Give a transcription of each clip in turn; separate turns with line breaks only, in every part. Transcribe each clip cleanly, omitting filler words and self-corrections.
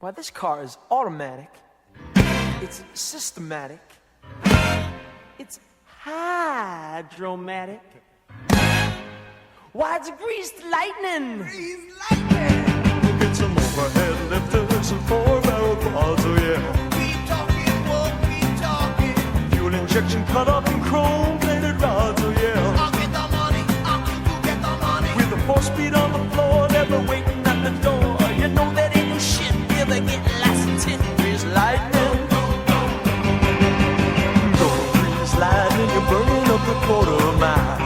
Why, this car is automatic. It's systematic. It's hydromatic. Why, it's greased lightning.
Greased lightning.
We'll get some overhead lifters and four-barrel quads, oh yeah.
Keep talking, won't keep talking.
Fuel injection cut up in chrome-plated rods, oh yeah.
I'll get the money, I'll get the money.
With a 4-speed on the floor, never waiting at the door.
You know that ain't no shit. If they get licensed in greased lightning.
Go grease lightning, you're burning up the quarter mile.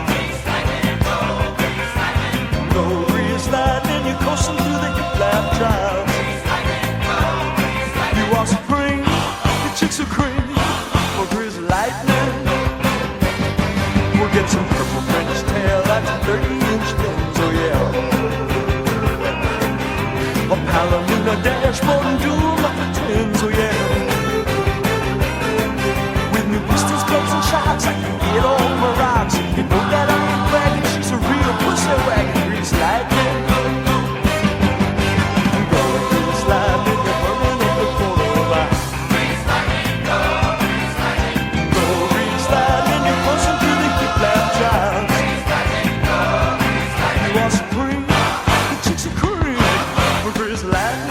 Go grease lightning, you're coursing through the hip-lap drive. You are supreme, your chicks are cream for grease lightning. We'll get some purple French tail, that's 30-inch fins, oh yeah. A Palomino dashboard and dual muffler twins, oh yeah. With new pistons, clubs, and shocks, I can get all my rocks. You know that I ain't bragging, she's a real pussy wagon. Grease lightning. Go grease lightning, you're burning up the quarter mile. Go grease lightning, you're pushing through the hip-lap drive. You are supreme, the chicks are cream for grease lightning.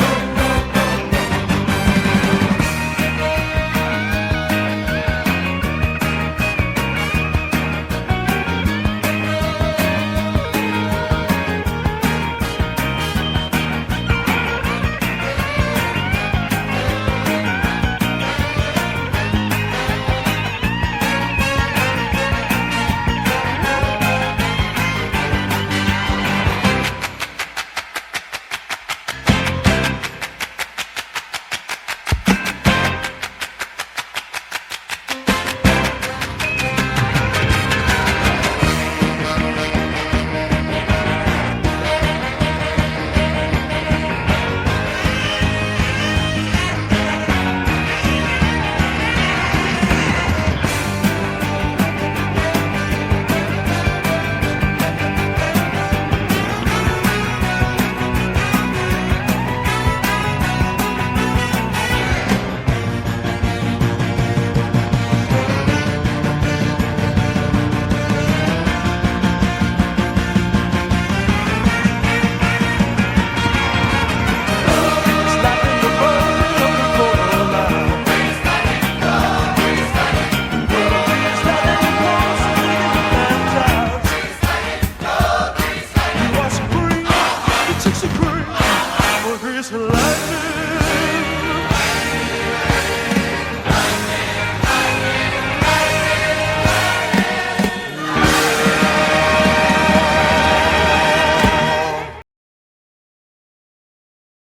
Grease lightning.